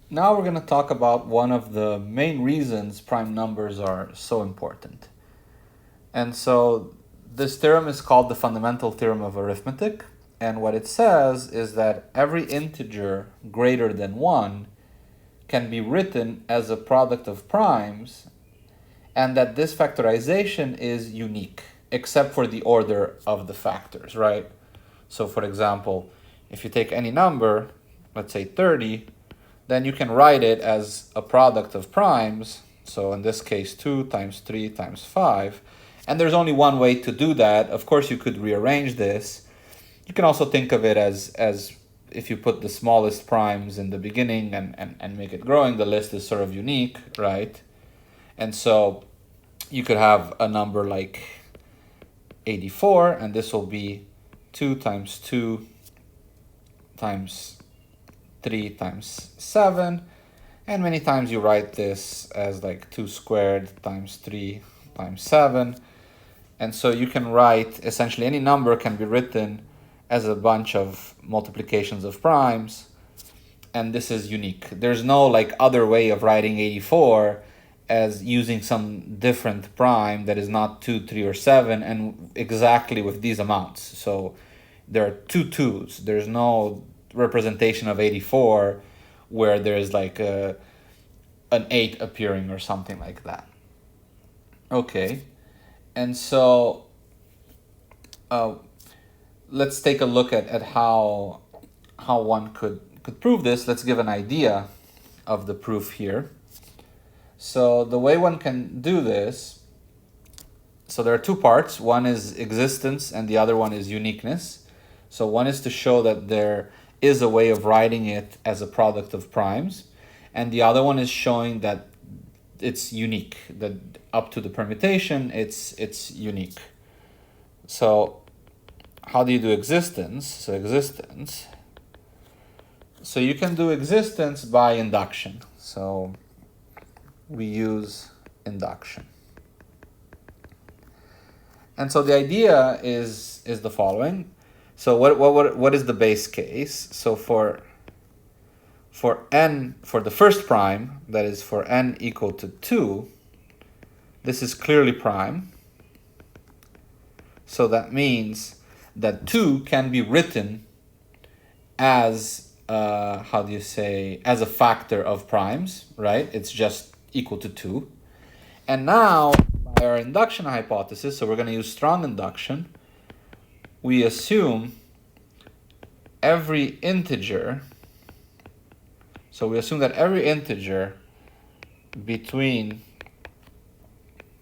Now we're going to talk about one of the main reasons prime numbers are so important. And so this theorem is called the fundamental theorem of arithmetic. And what it says is that every integer greater than 1 can be written as a product of primes, and that this factorization is unique, except for the order of the factors, right? So for example, if you take any number, let's say 30, then you can write it as a product of primes. So in this case, 2 times 3 times 5. And there's only one way to do that. Of course, you could rearrange this. You can also think of it as if you put the smallest primes in the beginning and make it growing, the list is sort of unique, right? And so you could have a number like 84, and this will be 2 times 2 times 3 times 7, and many times you write this as like 2 squared times 3 times 7. And so you can write, essentially any number can be written as a bunch of multiplications of primes, and this is unique. There's no like other way of writing 84 as using some different prime that is not 2, 3, or 7, and exactly with these amounts. So there are two 2's. There's no representation of 84 where there's like an 8 appearing or something like that. Okay, and so let's take a look at how one could prove this. Let's give an idea of the proof here. So the way one can do this, so there are two parts. One is existence and the other one is uniqueness. So one is to show that there is a way of writing it as a product of primes, and the other one is showing that it's unique, that up to the permutation it's unique. So how do you do existence? So you can do existence by induction. So we use induction. And so the idea is the following. So what is the base case? So for n, for the first prime, that is for n equal to 2, this is clearly prime. So that means that 2 can be written as, as a factor of primes, right? It's just equal to 2. And now, by our induction hypothesis, so we're going to use strong induction, we assume every integer, so we assume that every integer between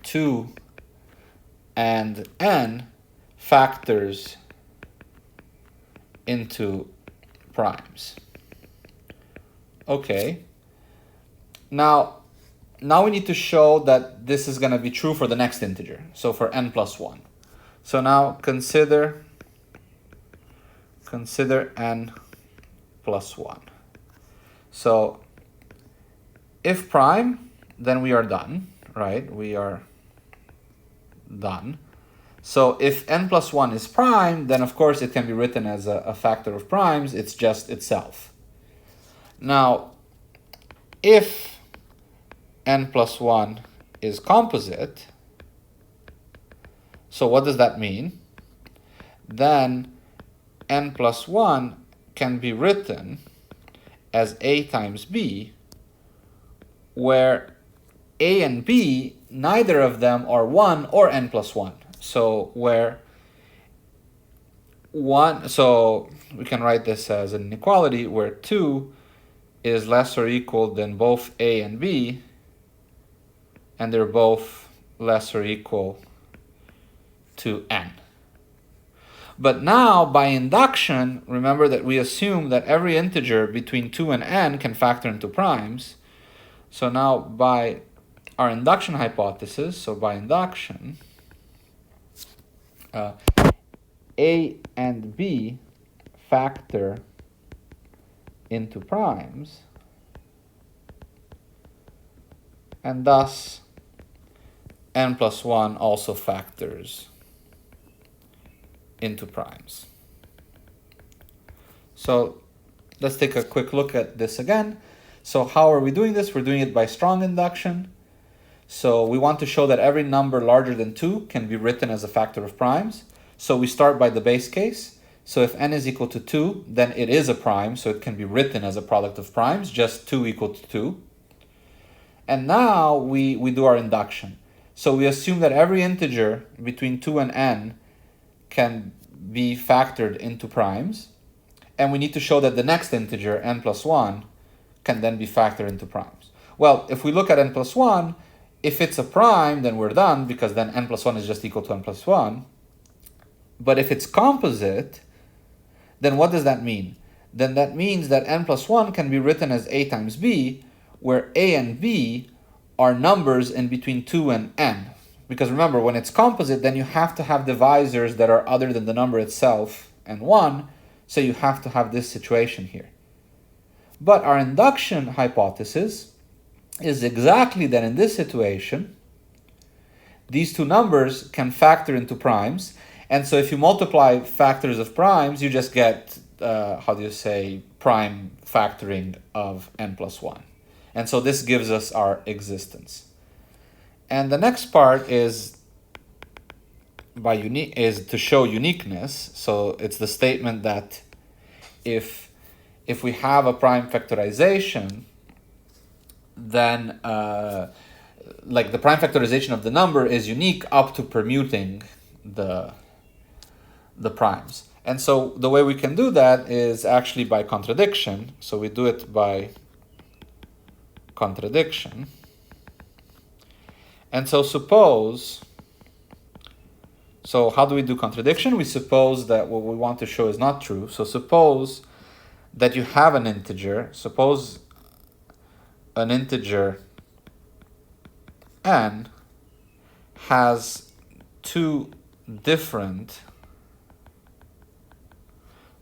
2 and n factors into primes. Okay. Now we need to show that this is going to be true for the next integer, so for n plus 1. So now consider n plus 1. So if prime, then we are done, right? We are done. So if n plus 1 is prime, then of course it can be written as a factor of primes. It's just itself. Now, if n plus 1 is composite, so what does that mean? Then n plus 1 can be written as a times b, where a and b, neither of them are 1 or n plus 1. So where 1, so we can write this as an inequality where 2 is less or equal than both a and b, and they're both less or equal to n. But now, by induction, remember that we assume that every integer between 2 and n can factor into primes. So now, by our induction hypothesis, so by induction, a and b factor into primes, and thus n plus 1 also factors into primes. So let's take a quick look at this again. So how are we doing this? We're doing it by strong induction. So we want to show that every number larger than 2 can be written as a factor of primes. So we start by the base case. So if n is equal to 2, then it is a prime, so it can be written as a product of primes, just 2 equal to 2. And now we do our induction. So we assume that every integer between 2 and n can be factored into primes. And we need to show that the next integer, n plus 1, can then be factored into primes. Well, if we look at n plus 1, if it's a prime, then we're done, because then n plus 1 is just equal to n plus 1. But if it's composite, then what does that mean? Then that means that n plus 1 can be written as a times b, where a and b are numbers in between 2 and n. Because remember, when it's composite, then you have to have divisors that are other than the number itself and 1, so you have to have this situation here. But our induction hypothesis is exactly that in this situation, these two numbers can factor into primes. And so if you multiply factors of primes, you just get, prime factoring of n plus 1. And so this gives us our existence. And the next part is to show uniqueness. So it's the statement that if we have a prime factorization, then like the prime factorization of the number is unique up to permuting the primes. And so the way we can do that is actually by contradiction. So we do it by contradiction. And so how do we do contradiction? We suppose that what we want to show is not true. So suppose that you have an integer. Suppose an integer n has two different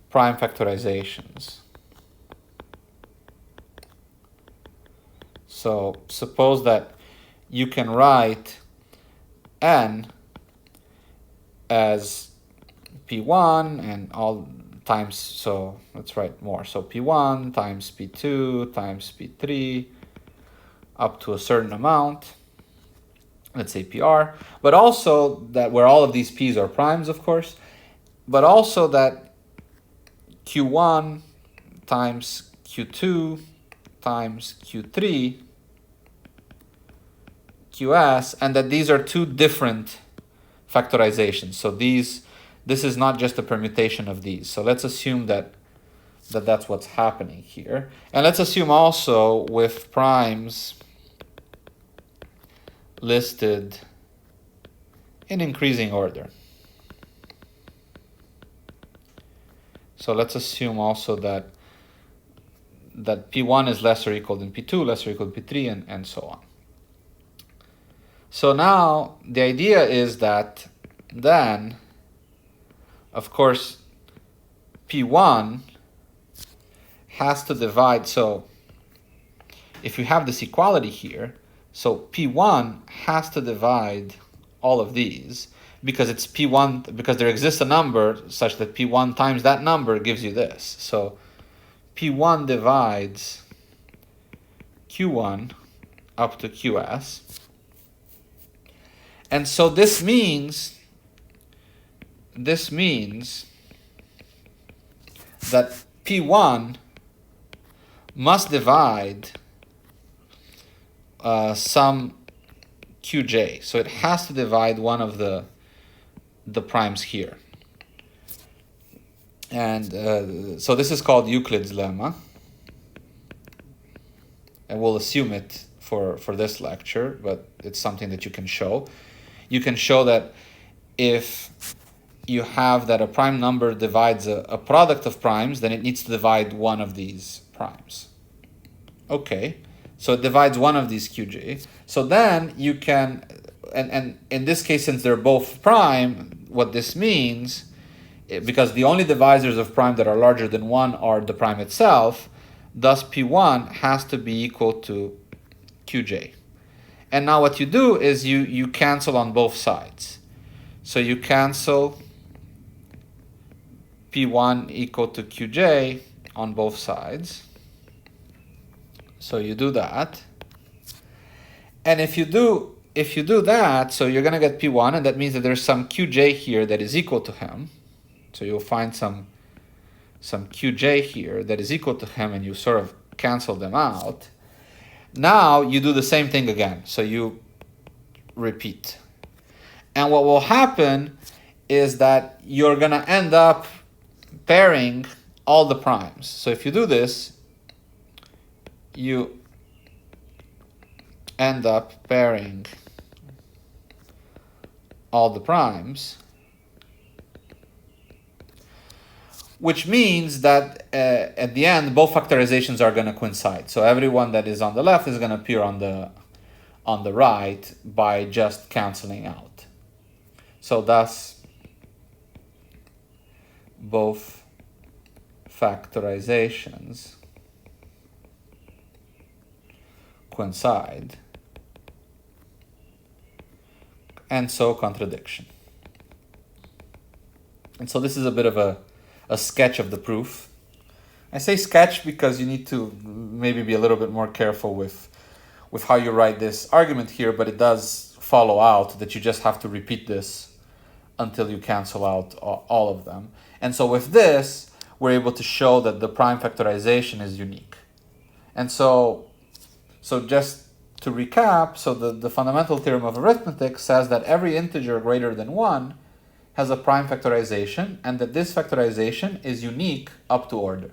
prime factorizations. So suppose that you can write n as p1 and all times, so let's write more. So p1 times p2 times p3 up to a certain amount, let's say pr, but also that where all of these p's are primes, of course, but also that q1 times q2 times q3 qs, and that these are two different factorizations. So this is not just a permutation of these. So let's assume that's what's happening here. And let's assume also with primes listed in increasing order. So let's assume also that P1 is less or equal than P2, less or equal to P3, and so on. So now the idea is that then, of course, P1 has to divide. So if you have this equality here, so P1 has to divide all of these because it's P1, because there exists a number such that P1 times that number gives you this. So P1 divides Q1 up to Qs. And so this means that P1 must divide some Qj. So it has to divide one of the primes here. And so this is called Euclid's lemma. And we'll assume it for this lecture, but it's something that you can show. You can show that if you have that a prime number divides a product of primes, then it needs to divide one of these primes. Okay, so it divides one of these Qj. So then you can, and in this case, since they're both prime, what this means, because the only divisors of prime that are larger than 1 are the prime itself, thus P1 has to be equal to Qj. And now what you do is you cancel on both sides. So you cancel P1 equal to Qj on both sides. So you do that. And if you do that, so you're going to get P1, and that means that there's some Qj here that is equal to him. So you'll find some Qj here that is equal to him, and you sort of cancel them out. Now you do the same thing again. So you repeat. And what will happen is that you're going to end up pairing all the primes. So if you do this, you end up pairing all the primes, which means that at the end, both factorizations are going to coincide. So everyone that is on the left is going to appear on the right by just canceling out. So thus, both factorizations coincide, and so contradiction. And so this is a bit of a sketch of the proof. I say sketch because you need to maybe be a little bit more careful with how you write this argument here, but it does follow out that you just have to repeat this until you cancel out all of them. And so with this, we're able to show that the prime factorization is unique. And so just to recap, so the fundamental theorem of arithmetic says that every integer greater than 1 has a prime factorization, and that this factorization is unique up to order.